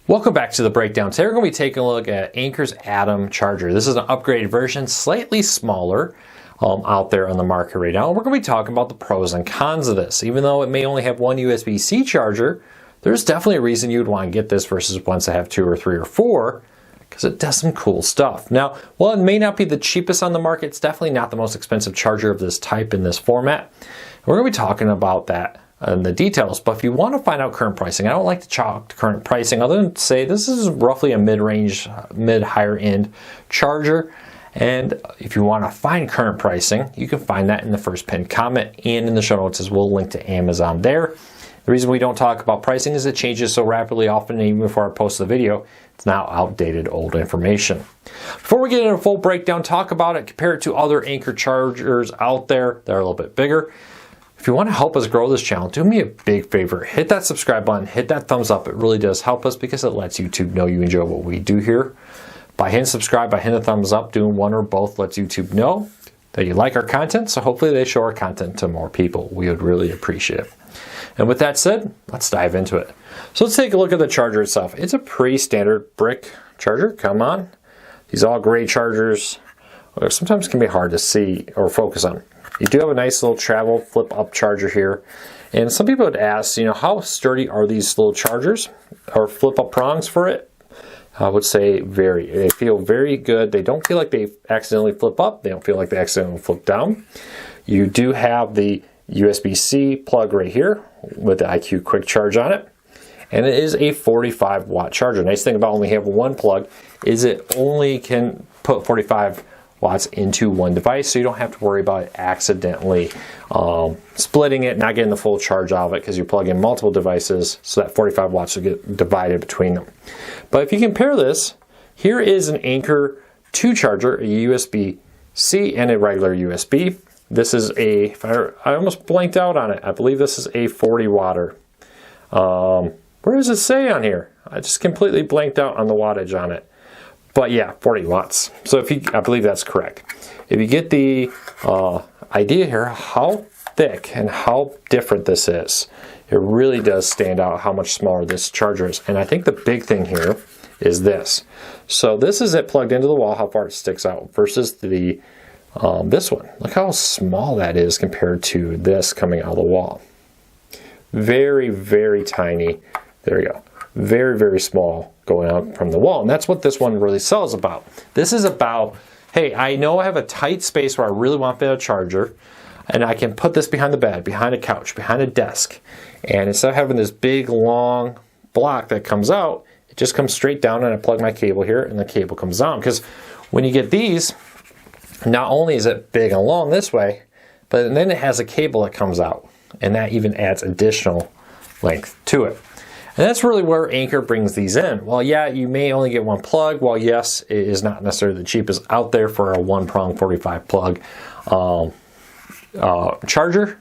Welcome back to the breakdown. Today we're going to be taking a look at Anker's Atom charger. This is an upgraded version, slightly smaller out there on the market right now. We're going to be talking about the pros and cons of this. Even though it may only have one USB-C charger, there's definitely a reason you'd want to get this versus ones that have 2 or 3 or 4, because it does some cool stuff. Now, while it may not be the cheapest on the market, it's definitely not the most expensive charger of this type in this format. We're going to be talking about that and the details, but if you want to find out current pricing, I don't like to chalk to current pricing other than say this is roughly a mid-range, mid-higher end charger. And if you want to find current pricing, you can find that in the first pinned comment and in the show notes as well, link to Amazon there. The reason we don't talk about pricing is it changes so rapidly often, even before I post the video, it's now outdated old information. Before we get into a full breakdown, talk about it, compare it to other Anker chargers out there that are a little bit bigger. If you want to help us grow this channel, do me a big favor. Hit that subscribe button, hit that thumbs up. It really does help us because it lets YouTube know you enjoy what we do here. By hitting subscribe, by hitting the thumbs up, doing one or both lets YouTube know that you like our content. So hopefully they show our content to more people. We would really appreciate it. And with that said, let's dive into it. So let's take a look at the charger itself. It's a pretty standard brick charger. Come on. These all gray chargers sometimes can be hard to see or focus on. You do have a nice little travel flip up charger here. And some people would ask, how sturdy are these little chargers or flip up prongs for it? I would say they feel very good. They don't feel like they accidentally flip up. They don't feel like they accidentally flip down. You do have the USB-C plug right here with the IQ Quick Charge on it. And it is a 45 watt charger. Nice thing about only having one plug is it only can put 45 watts into one device, so you don't have to worry about it accidentally splitting it, not getting the full charge out of it, because you plug in multiple devices, so that 45 watts will get divided between them. But if you compare this, here is an Anker 2 charger, a USB-C and a regular USB. This is I almost blanked out on it. I believe this is a 40 watter. Where does it say on here? I just completely blanked out on the wattage on it. But yeah, 40 watts. So I believe that's correct. If you get the idea here, how thick and how different this is, it really does stand out how much smaller this charger is. And I think the big thing here is this. So this is it plugged into the wall, how far it sticks out, versus the this one. Look how small that is compared to this coming out of the wall. Very, very tiny. There you go. Very, very small going out from the wall. And that's what this one really sells about. This is about, hey, I know I have a tight space where I really want to fit a charger, and I can put this behind the bed, behind a couch, behind a desk. And instead of having this big, long block that comes out, it just comes straight down, and I plug my cable here, and the cable comes down. Because when you get these, not only is it big and long this way, but then it has a cable that comes out, and that even adds additional length to it. And that's really where Anker brings these in. Well, yeah, you may only get one plug. Well, yes, it is not necessarily the cheapest out there for a one-prong 45 plug charger.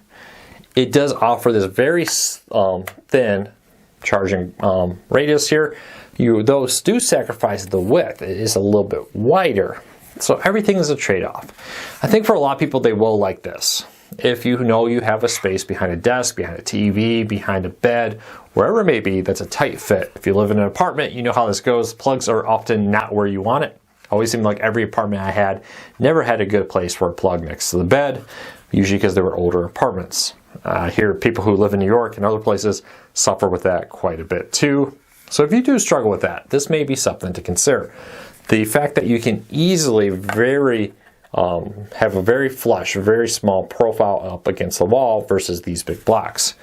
It does offer this very thin charging radius here. Those do sacrifice the width. It is a little bit wider. So everything is a trade-off. I think for a lot of people, they will like this. If you know you have a space behind a desk, behind a TV, behind a bed, wherever it may be, that's a tight fit. If you live in an apartment, you know how this goes. Plugs are often not where you want it. Always seemed like every apartment I had never had a good place for a plug next to the bed, usually because they were older apartments. I hear people who live in New York and other places suffer with that quite a bit too. So if you do struggle with that, this may be something to consider. The fact that you can easily have a very flush, very small profile up against the wall versus these big blocks.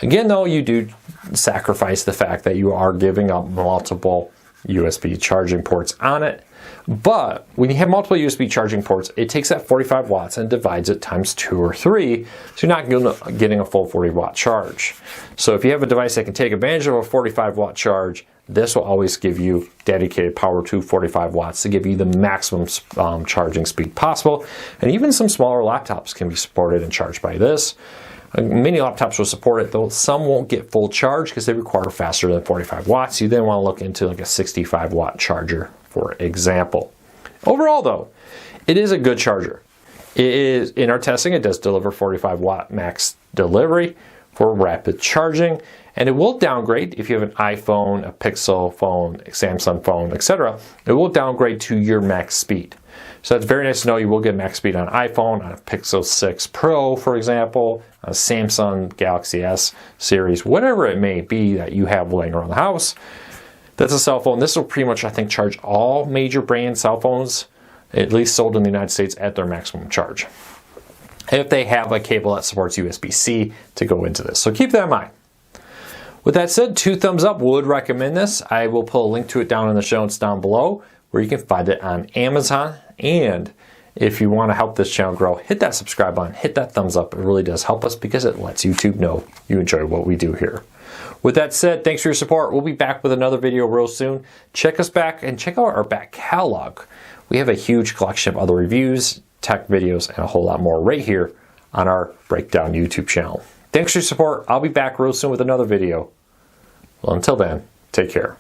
Again, though, you do sacrifice the fact that you are giving up multiple USB charging ports on it. But when you have multiple USB charging ports, it takes that 45 watts and divides it times 2 or 3, so you're not getting a full 40 watt charge. So if you have a device that can take advantage of a 45 watt charge, this will always give you dedicated power to 45 watts to give you the maximum charging speed possible. And even some smaller laptops can be supported and charged by this. Many laptops will support it, though some won't get full charge because they require faster than 45 watts. You then want to look into like a 65 watt charger, for example. Overall, though, it is a good charger. It is, in our testing, it does deliver 45 watt max delivery. for rapid charging, and it will downgrade if you have an iPhone, a Pixel phone, a Samsung phone, etc. It will downgrade to your max speed. So that's very nice to know. You will get max speed on iPhone, on a Pixel 6 Pro, for example, a Samsung Galaxy S series, whatever it may be that you have laying around the house. That's a cell phone. This will pretty much, I think, charge all major brand cell phones, at least sold in the United States, at their maximum charge, if they have a cable that supports USB-C to go into this. So keep that in mind. With that said, 2 thumbs up, would recommend this. I will put a link to it down in the show notes down below where you can find it on Amazon. And if you want to help this channel grow, hit that subscribe button, hit that thumbs up. It really does help us because it lets YouTube know you enjoy what we do here. With that said, thanks for your support. We'll be back with another video real soon. Check us back and check out our back catalog. We have a huge collection of other reviews, tech videos, and a whole lot more right here on our Breakdown YouTube channel. Thanks for your support. I'll be back real soon with another video. Well, until then, take care.